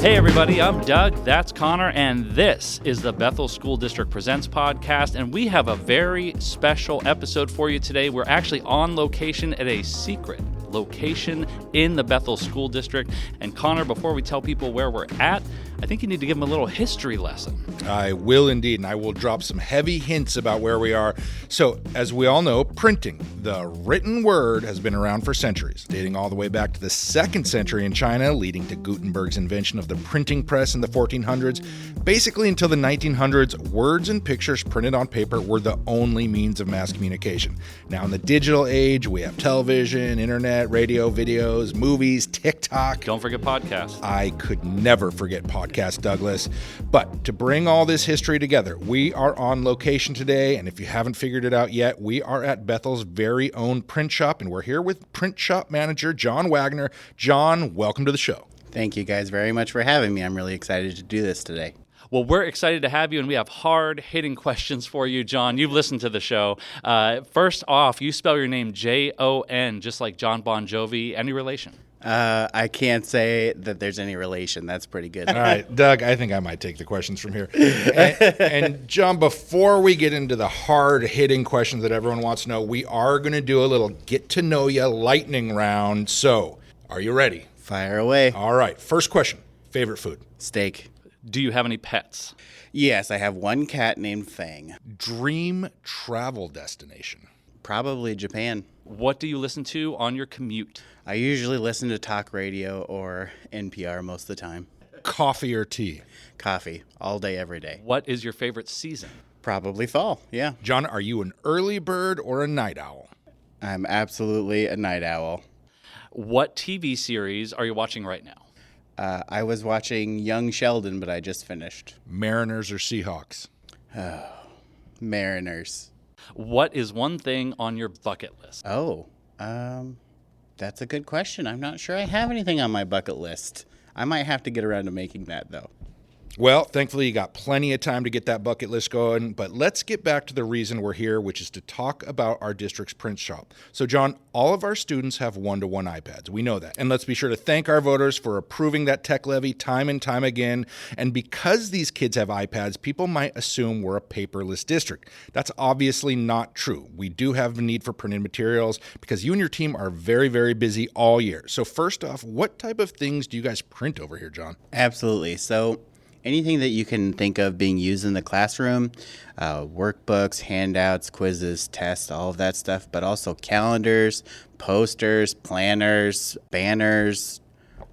Hey everybody, I'm Doug, that's Connor, and this is the Bethel School District Presents podcast, and we have a very special episode for you today. We're actually on location at a secret location in the Bethel School District. And Connor, before we tell people where we're at, I think you need to give them a little history lesson. I will indeed, and I will drop some heavy hints about where we are. So, as we all know, printing, the written word, has been around for centuries, dating all the way back to the 2nd century in China, leading to Gutenberg's invention of the printing press in the 1400s. Basically, until the 1900s, words and pictures printed on paper were the only means of mass communication. Now, in the digital age, we have television, internet, radio, videos, movies, TikTok. Don't forget podcasts. I could never forget podcasts, Douglas. But to bring all this history together, we are on location today, and if you haven't figured it out yet, we are at Bethel's very own print shop, and we're here with print shop manager John Wagner. John, welcome to the show. Thank you guys very much for having me. I'm really excited to do this today. Well, we're excited to have you, and we have hard-hitting questions for you, John. You've listened to the show. First off, you spell your name Jon, just like John Bon Jovi. Any relation? I can't say that there's any relation. That's pretty good. All right, Doug, I think I might take the questions from here. And John, before we get into the hard-hitting questions that everyone wants to know, we are going to do a little get-to-know-you lightning round. So, are you ready? Fire away. All right, first question. Favorite food? Steak. Do you have any pets? Yes, I have one cat named Fang. Dream travel destination? Probably Japan. What do you listen to on your commute? I usually listen to talk radio or NPR most of the time. Coffee or tea? Coffee, all day, every day. What is your favorite season? Probably fall, yeah. John, are you an early bird or a night owl? I'm absolutely a night owl. What TV series are you watching right now? I was watching Young Sheldon, but I just finished. Mariners or Seahawks? Mariners. What is one thing on your bucket list? That's a good question. I'm not sure I have anything on my bucket list. I might have to get around to making that, though. Well, thankfully, you got plenty of time to get that bucket list going, but let's get back to the reason we're here, which is to talk about our district's print shop. So, John, all of our students have one-to-one iPads. We know that. And let's be sure to thank our voters for approving that tech levy time and time again. And because these kids have iPads, people might assume we're a paperless district. That's obviously not true. We do have a need for printed materials because you and your team are very, very busy all year. So first off, what type of things do you guys print over here, John? Absolutely. So anything that you can think of being used in the classroom, workbooks, handouts, quizzes, tests, all of that stuff, but also calendars, posters, planners, banners,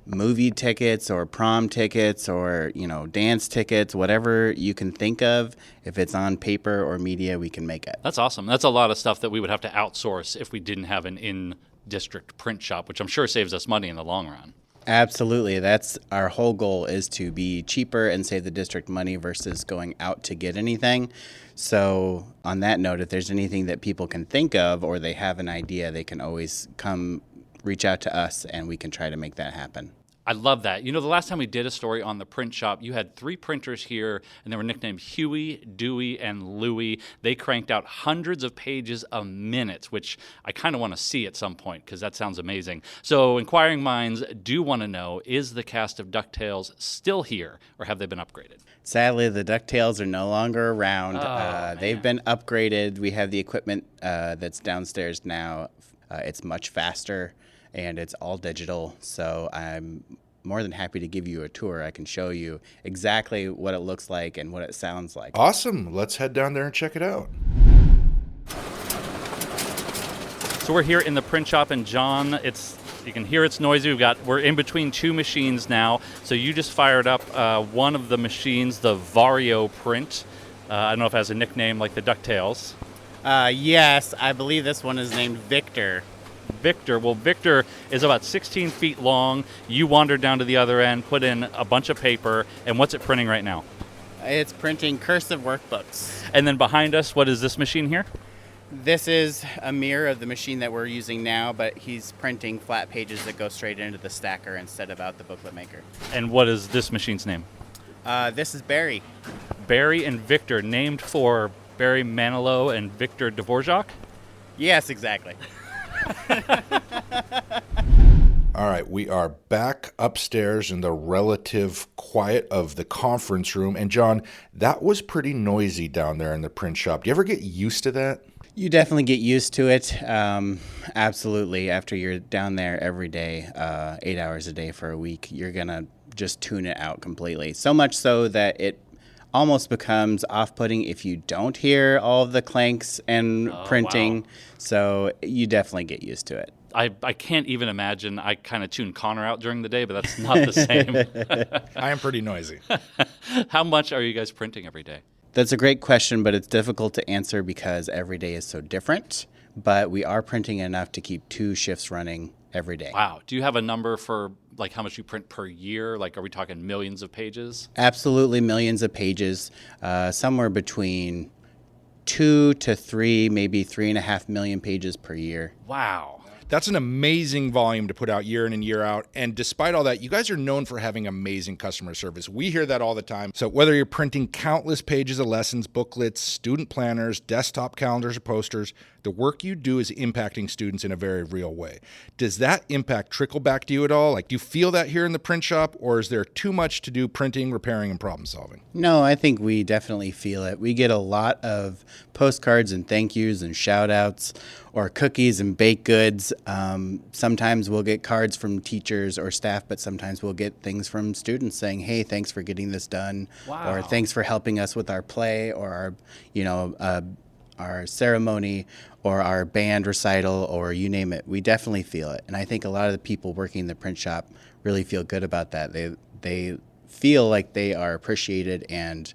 movie tickets or prom tickets or, dance tickets, whatever you can think of. If it's on paper or media, we can make it. That's awesome. That's a lot of stuff that we would have to outsource if we didn't have an in-district print shop, which I'm sure saves us money in the long run. Absolutely. That's our whole goal, is to be cheaper and save the district money versus going out to get anything. So on that note, if there's anything that people can think of or they have an idea, they can always come reach out to us and we can try to make that happen. I love that. The last time we did a story on the print shop, you had 3 printers here, and they were nicknamed Huey, Dewey, and Louie. They cranked out hundreds of pages a minute, which I kind of want to see at some point because that sounds amazing. So inquiring minds do want to know, is the cast of DuckTales still here, or have they been upgraded? Sadly, the DuckTales are no longer around. They've been upgraded. We have the equipment that's downstairs now. It's much faster, and it's all digital, so I'm more than happy to give you a tour. I can show you exactly what it looks like and what it sounds like. Awesome. Let's head down there and check it out. So we're here in the print shop, and John, you can hear it's noisy. We're in between 2 machines now. So you just fired up one of the machines, the Vario print. I don't know if it has a nickname like the DuckTales. Yes, I believe this one is named Victor. Victor. Well, Victor is about 16 feet long. You wandered down to the other end, put in a bunch of paper, and what's it printing right now? It's printing cursive workbooks. And then behind us, what is this machine here? This is a mirror of the machine that we're using now, but he's printing flat pages that go straight into the stacker instead of out the booklet maker. And what is this machine's name? This is Barry. Barry and Victor, named for Barry Manilow and Victor Dvorak? Yes, exactly. we are back upstairs in the relative quiet of the conference room. And John, that was pretty noisy down there in the print shop. Do you ever get used to that? You definitely get used to it. Absolutely. After you're down there every day, 8 hours a day for a week, you're going to just tune it out completely. So much so that it almost becomes off-putting if you don't hear all of the clanks and printing. Wow. So you definitely get used to it. I can't even imagine. I kind of tune Connor out during the day, but that's not the same. I am pretty noisy. How much are you guys printing every day? That's a great question, but it's difficult to answer because every day is so different. But we are printing enough to keep 2 shifts running every day. Wow. Do you have a number for like how much you print per year? Like, are we talking millions of pages? Absolutely millions of pages, somewhere between 2 to 3, maybe 3.5 million pages per year. Wow. That's an amazing volume to put out year in and year out. And despite all that, you guys are known for having amazing customer service. We hear that all the time. So whether you're printing countless pages of lessons, booklets, student planners, desktop calendars, or posters, the work you do is impacting students in a very real way. Does that impact trickle back to you at all? Like, do you feel that here in the print shop, or is there too much to do printing, repairing, and problem solving? No, I think we definitely feel it. We get a lot of postcards and thank yous and shout outs or cookies and baked goods. Sometimes we'll get cards from teachers or staff, but sometimes we'll get things from students saying, hey, thanks for getting this done. Wow. Or thanks for helping us with our play or our ceremony or our band recital or you name it. We definitely feel it. And I think a lot of the people working in the print shop really feel good about that. They feel like they are appreciated and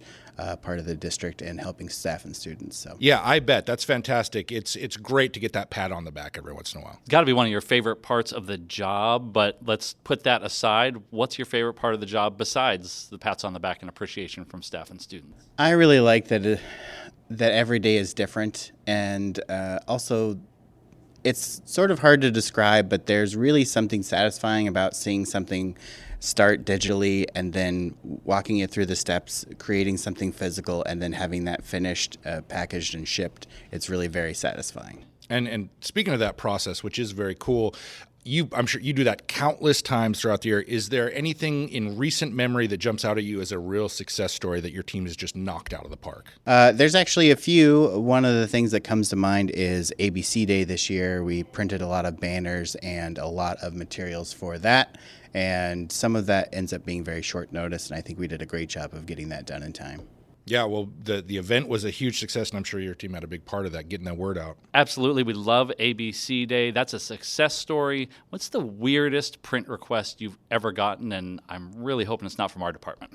part of the district and helping staff and students. So Yeah, I bet. That's fantastic. It's great to get that pat on the back every once in a while. Got to be one of your favorite parts of the job, but let's put that aside. What's your favorite part of the job besides the pats on the back and appreciation from staff and students? I really like that every day is different, and also it's sort of hard to describe, but there's really something satisfying about seeing something start digitally and then walking it through the steps, creating something physical, and then having that finished, packaged, and shipped. It's really very satisfying. And speaking of that process, which is very cool, I'm sure you do that countless times throughout the year. Is there anything in recent memory that jumps out at you as a real success story that your team has just knocked out of the park? There's actually a few. One of the things that comes to mind is ABC Day this year. We printed a lot of banners and a lot of materials for that. And some of that ends up being very short notice, and I think we did a great job of getting that done in time. Yeah, well, the event was a huge success, and I'm sure your team had a big part of that, getting that word out. Absolutely. We love ABC Day. That's a success story. What's the weirdest print request you've ever gotten? And I'm really hoping it's not from our department.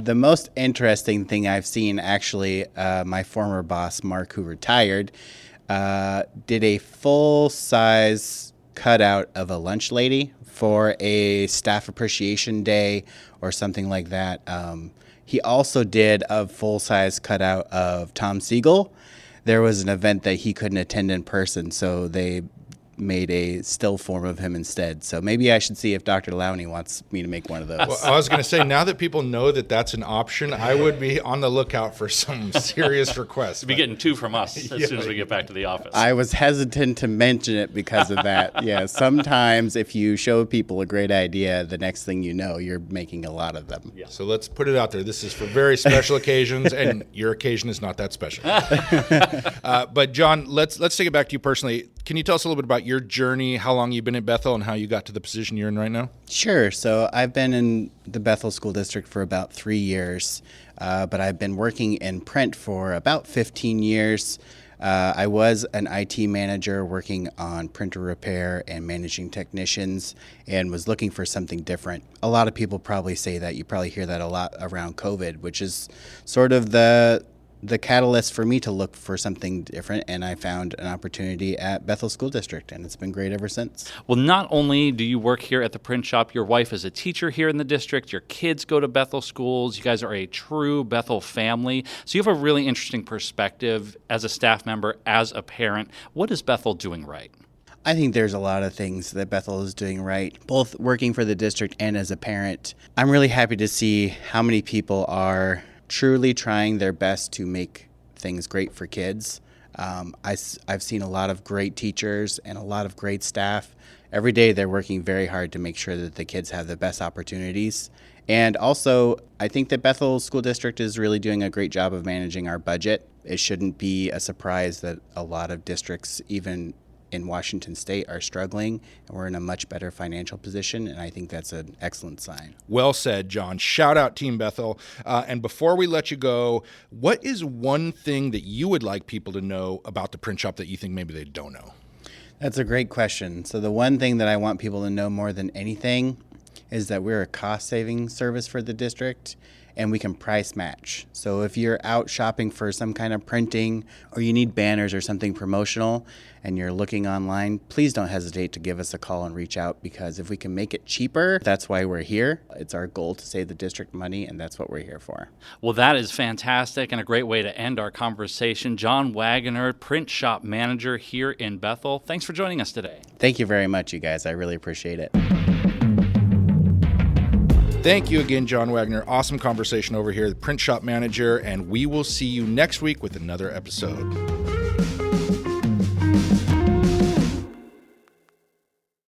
The most interesting thing I've seen, actually, my former boss, Mark, who retired, did a full-size cutout of a lunch lady for a staff appreciation day or something like that. He also did a full-size cutout of Tom Siegel. There was an event that he couldn't attend in person, so they made a still form of him instead. So maybe I should see if Dr. Lowney wants me to make one of those. Well, I was going to say, now that people know that that's an option, I would be on the lookout for some serious requests. You'll be getting 2 from us as soon as we get back to the office. I was hesitant to mention it because of that. Yeah, sometimes if you show people a great idea, the next thing you know, you're making a lot of them. So let's put it out there. This is for very special occasions, and your occasion is not that special. But John, let's take it back to you personally. Can you tell us a little bit about your journey, how long you've been at Bethel, and how you got to the position you're in right now? Sure. So I've been in the Bethel School District for about 3 years, but I've been working in print for about 15 years. I was an IT manager working on printer repair and managing technicians and was looking for something different. A lot of people probably say that. You probably hear that a lot around COVID, which is sort of the catalyst for me to look for something different, and I found an opportunity at Bethel School District, and it's been great ever since. Well, not only do you work here at the print shop, your wife is a teacher here in the district, your kids go to Bethel schools, you guys are a true Bethel family, so you have a really interesting perspective as a staff member, as a parent. What is Bethel doing right? I think there's a lot of things that Bethel is doing right, both working for the district and as a parent. I'm really happy to see how many people are truly trying their best to make things great for kids. I've seen a lot of great teachers and a lot of great staff, every day they're working very hard to make sure that the kids have the best opportunities. And also, I think that Bethel School District is really doing a great job of managing our budget. It shouldn't be a surprise that a lot of districts, even in Washington State, are struggling, and we're in a much better financial position, and I think that's an excellent sign. Well said, John. Shout out Team Bethel. And before we let you go, what is one thing that you would like people to know about the print shop that you think maybe they don't know? That's a great question. So the one thing that I want people to know more than anything is that we're a cost-saving service for the district, and we can price match. So if you're out shopping for some kind of printing, or you need banners or something promotional, and you're looking online, please don't hesitate to give us a call and reach out, because if we can make it cheaper, that's why we're here. It's our goal to save the district money, and that's what we're here for. Well, that is fantastic and a great way to end our conversation. John Wagoner, print shop manager here in Bethel. Thanks for joining us today. Thank you very much, you guys. I really appreciate it. Thank you again, John Wagner. Awesome conversation over here, the print shop manager, and we will see you next week with another episode.